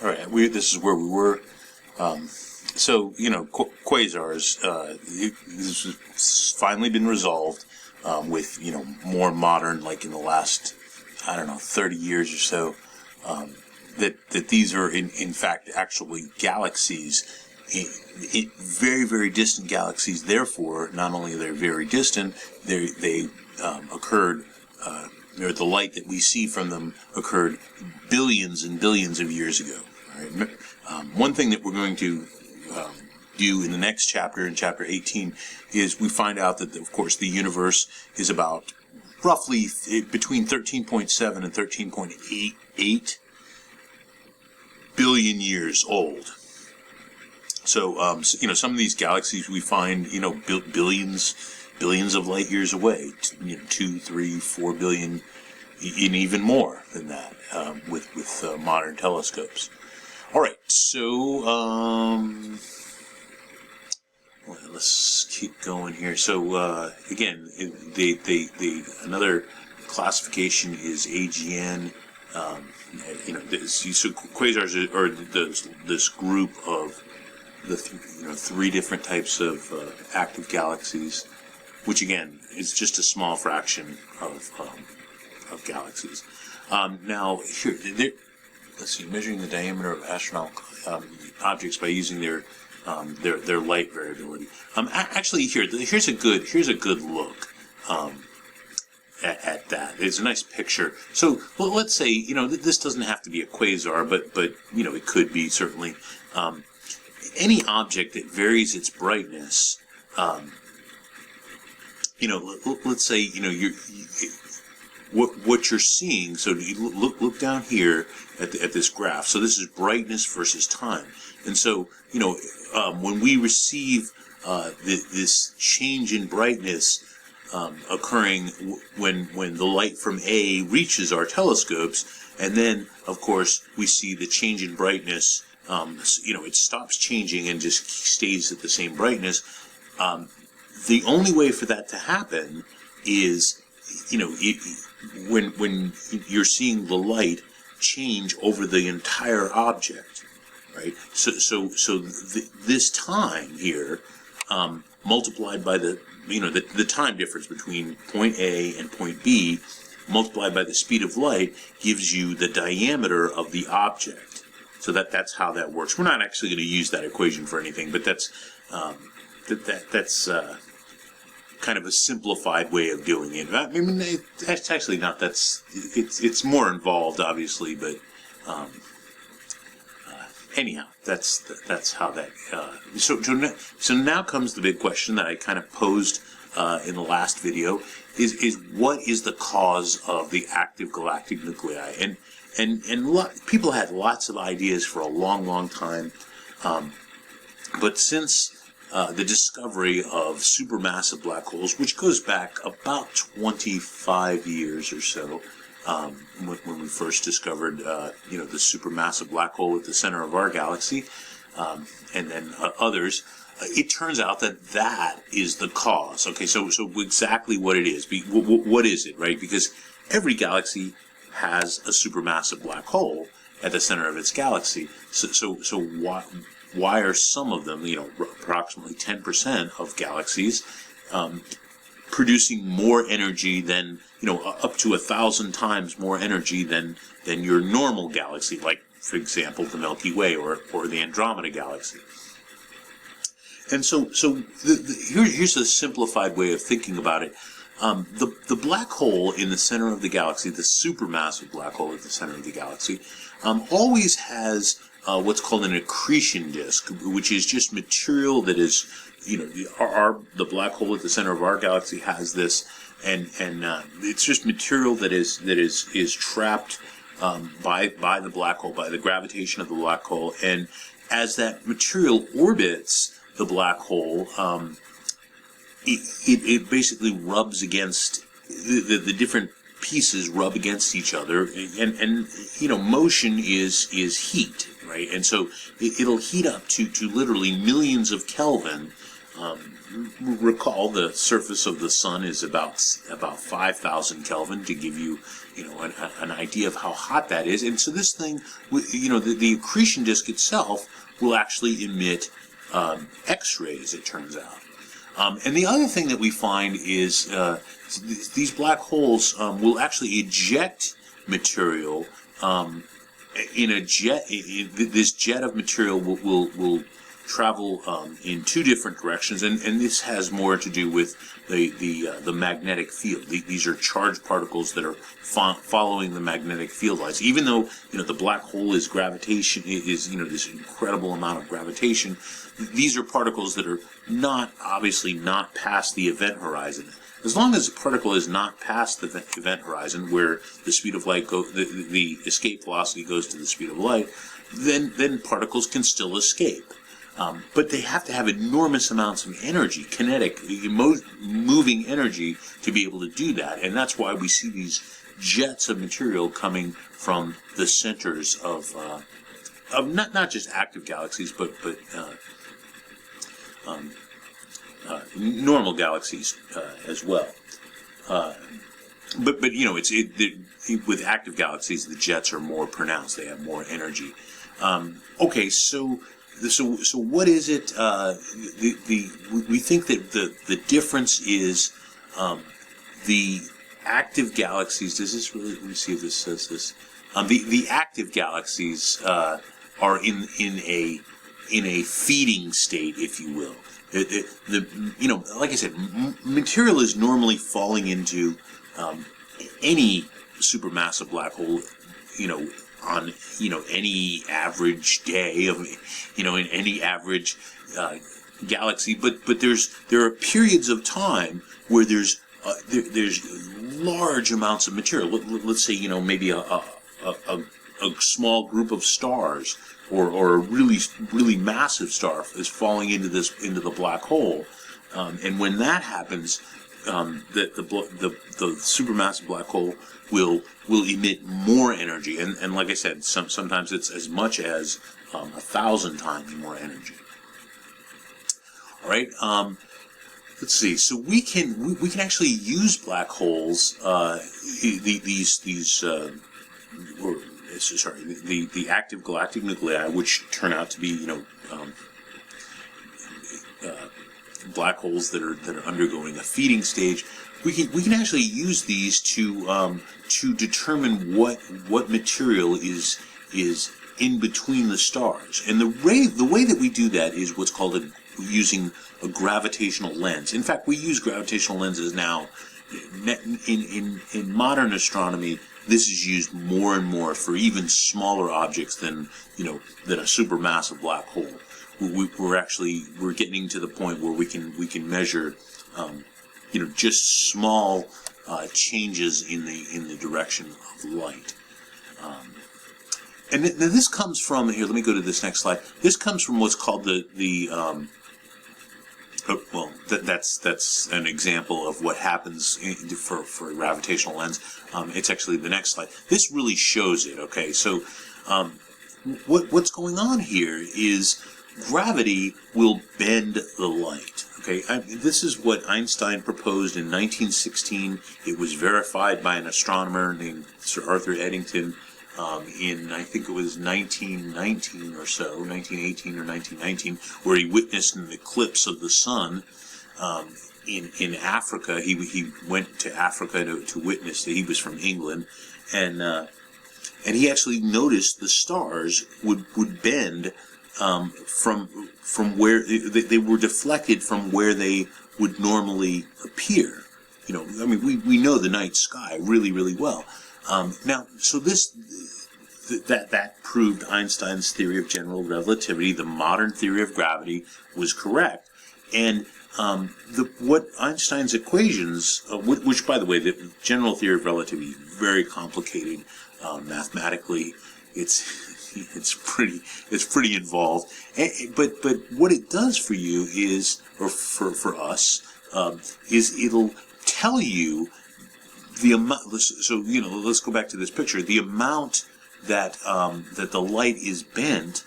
All right, this is where we were. So, quasars, this has finally been resolved with, more modern, like in the last, 30 years or so, that these are, in fact, actually galaxies, very, very distant galaxies. Therefore, not only are they very distant, they occurred, or the light that we see from them occurred billions and billions of years ago. All right? One thing that we're going to do in the next chapter, in chapter 18, is we find out that, of course, the universe is about roughly between 13.7 and 13.88 billion years old. So, some of these galaxies we find, billions of light years away, 2, 3, 4 billion, and even more than that, with modern telescopes. All right, so let's keep going here. So again, another classification is AGN. So quasars are this group of the three different types of active galaxies, which again is just a small fraction of galaxies. Now here, let's see, measuring the diameter of astronomical objects by using their light variability. Actually, here's a good look at that. It's a nice picture. So, well, let's say this doesn't have to be a quasar, but it could be certainly any object that varies its brightness. Let's say what you're seeing. So you look down here at this graph. So this is brightness versus time, and so when we receive this change in brightness occurring when the light from A reaches our telescopes, and then of course we see the change in brightness. It stops changing and just stays at the same brightness. The only way for that to happen is, when you're seeing the light change over the entire object, right? So this time here, multiplied by the time difference between point A and point B, multiplied by the speed of light, gives you the diameter of the object. So that's how that works. We're not actually going to use that equation for anything, but that's kind of a simplified way of doing it. I mean, it's actually not. It's more involved, obviously, but anyhow, that's how that. So now comes the big question that I kind of posed in the last video: is what is the cause of the active galactic nuclei? And people had lots of ideas for a long time, but since the discovery of supermassive black holes, which goes back about 25 years or so, when we first discovered, the supermassive black hole at the center of our galaxy, and then others, it turns out that is the cause. Okay, so exactly what it is. What is it, right? Because every galaxy has a supermassive black hole at the center of its galaxy. So why are some of them, approximately 10% of galaxies, producing more energy than, up to 1,000 times more energy than your normal galaxy, like, for example, the Milky Way or the Andromeda galaxy? And so here's a simplified way of thinking about it. The black hole in the center of the galaxy, the supermassive black hole at the center of the galaxy, always has what's called an accretion disk, which is just material that is, the black hole at the center of our galaxy has this, and it's just material that is trapped by the black hole, by the gravitation of the black hole, and as that material orbits the black hole, it basically rubs against the different pieces rub against each other, and motion is heat, right? And so it'll heat up to literally millions of Kelvin Recall the surface of the sun is about 5,000 Kelvin, to give you, an idea of how hot that is. And so this thing, the accretion disk itself will actually emit X-rays, it turns out. And the other thing that we find is these black holes will actually eject material in a jet. This jet of material will travel in two different directions, and this has more to do with the magnetic field. These are charged particles that are following the magnetic field lines. Even though the black hole is gravitation, is this incredible amount of gravitation, these are particles that are obviously not past the event horizon. As long as a particle is not past the event horizon, where the speed of light the escape velocity goes to the speed of light, then particles can still escape. But they have to have enormous amounts of energy, kinetic, moving energy, to be able to do that. And that's why we see these jets of material coming from the centers of not just active galaxies, but normal galaxies as well. But with active galaxies, the jets are more pronounced. They have more energy. Okay, so what is it? We think that the difference is the active galaxies. Does this really? Let me see if this says this. The active galaxies are in a feeding state, if you will. Like I said, material is normally falling into any supermassive black hole, on any average day of in any average galaxy, but there are periods of time where there's large amounts of material. Let's say maybe a small group of stars or a really massive star is falling into the black hole, and when that happens, the supermassive black hole will emit more energy, and like I said, sometimes it's as much as 1,000 times more energy. All right. Let's see. So we can actually use black holes. The active galactic nuclei, which turn out to be black holes that are undergoing a feeding stage. We can actually use these to determine what material is in between the stars, and the way that we do that is what's called using a gravitational lens. In fact, we use gravitational lenses now in modern astronomy. This is used more and more for even smaller objects than a supermassive black hole. We're getting to the point where we can measure just small changes in the direction of light. And this comes from here. Let me go to this next slide. This comes from what's called that's an example of what happens for a gravitational lens. It's actually the next slide. This really shows it. Okay, so what's going on here is gravity will bend the light. Okay, this is what Einstein proposed in 1916. It was verified by an astronomer named Sir Arthur Eddington in, I think it was 1919 or so, 1918 or 1919, where he witnessed an eclipse of the sun in Africa. He went to Africa to witness it. He was from England, and he actually noticed the stars would bend from where they were deflected from where they would normally appear. We know the night sky really, really well. Now, so that proved Einstein's theory of general relativity. The modern theory of gravity was correct, and what Einstein's equations, which by the way, the general theory of relativity is very complicated mathematically. It's pretty involved, but what it does for you is, or for us, is it'll tell you the amount. So let's go back to this picture. The amount that the light is bent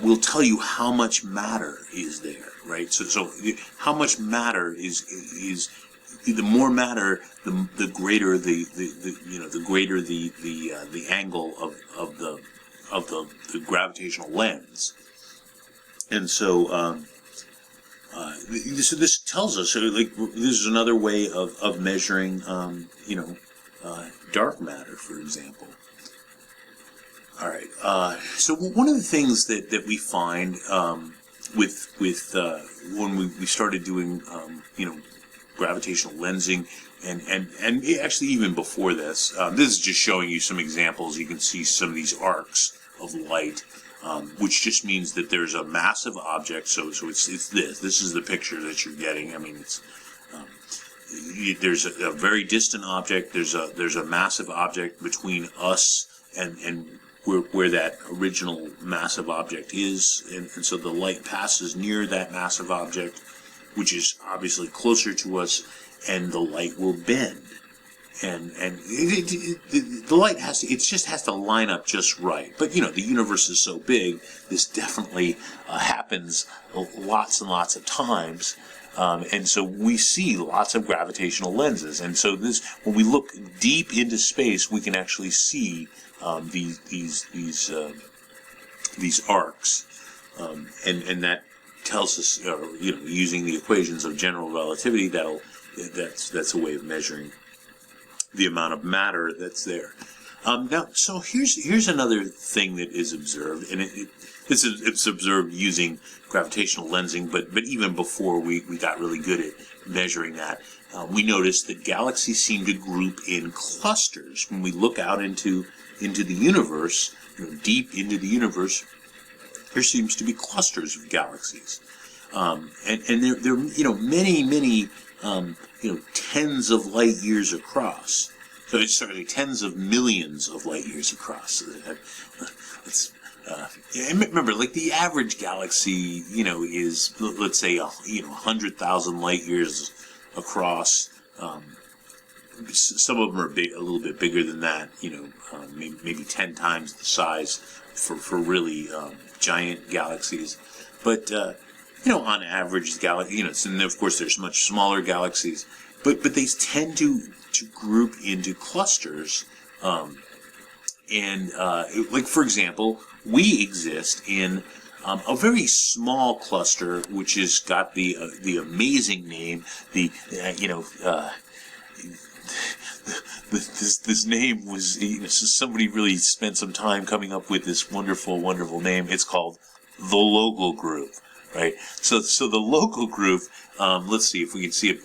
will tell you how much matter is there, right? So how much matter is the more matter, the greater the greater the angle of the gravitational lens. And so this tells us, like, this is another way of measuring dark matter, for example. All right. So one of the things that we find with when we started doing gravitational lensing, and actually even before this, this is just showing you some examples. You can see some of these arcs of light, which just means that there's a massive object. So it's this. This is the picture that you're getting. I mean, it's there's a very distant object. There's a massive object between us and where that original massive object is, and so the light passes near that massive object, which is obviously closer to us, and the light will bend, and the light has to, it just has to line up just right. But the universe is so big, this definitely happens lots and lots of times. And so we see lots of gravitational lenses, and so when we look deep into space, we can actually see these arcs, and that tells us, using the equations of general relativity, that's a way of measuring the amount of matter that's there. Now, so here's another thing that is observed, and it's observed using gravitational lensing, but even before we got really good at measuring that, we noticed that galaxies seem to group in clusters. When we look out into the universe, deep into the universe, there seems to be clusters of galaxies, and they're many tens of light years across. So it's tens of millions of light years across. And remember, like, the average galaxy, is, let's say, 100,000 light years across. Some of them are a little bit bigger than that, maybe 10 times the size for really giant galaxies. But on average, and of course there's much smaller galaxies, but they tend to group into clusters. Like, for example, we exist in a very small cluster, which has got the amazing name, this name was, somebody really spent some time coming up with this wonderful name. It's called the local group, right? So the local group, let's see if we can see it.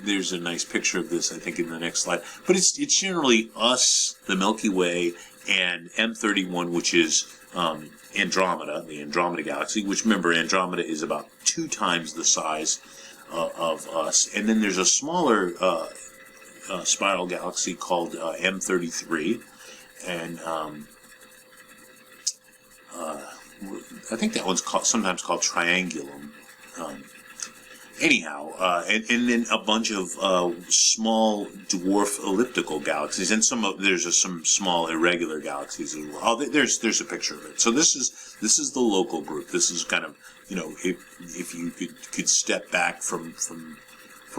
There's a nice picture of this, I think, in the next slide. But it's generally us, the Milky Way, and M31, which is Andromeda, the Andromeda galaxy, which, remember, Andromeda is about 2 times the size of us. And then there's a smaller spiral galaxy called M33, and I think that one's sometimes called Triangulum. And then a bunch of small dwarf elliptical galaxies, and there's some small irregular galaxies as well. Oh, there's a picture of it. So this is the local group. This is kind of, if you could step back from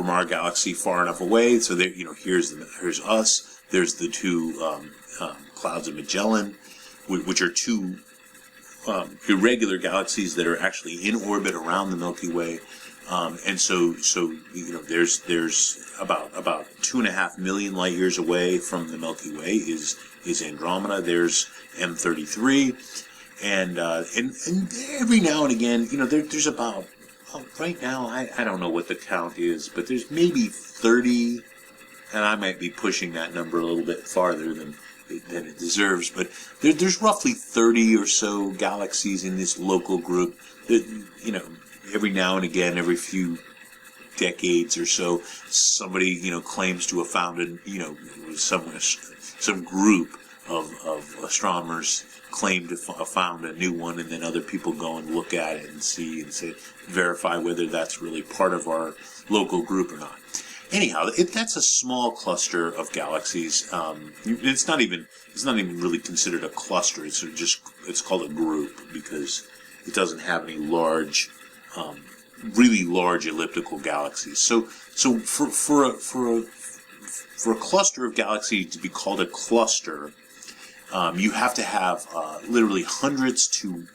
our galaxy far enough away. So there, here's us. There's the 2 clouds of Magellan, which are 2 irregular galaxies that are actually in orbit around the Milky Way. And so there's about 2.5 million light years away from the Milky Way is Andromeda. There's M33, and every now and again, there's about, right now, I don't know what the count is, but there's maybe 30, and I might be pushing that number a little bit farther than it deserves, but there's roughly 30 or so galaxies in this local group that, every now and again, every few decades or so, somebody, claims to have found some group of astronomers claim to have found a new one, and then other people go and look at it and see and verify whether that's really part of our local group or not. Anyhow, that's a small cluster of galaxies. It's not even really considered a cluster. It's sort of just it's called a group because it doesn't have any large, really large elliptical galaxies. So for a cluster of galaxies to be called a cluster, you have to have literally hundreds to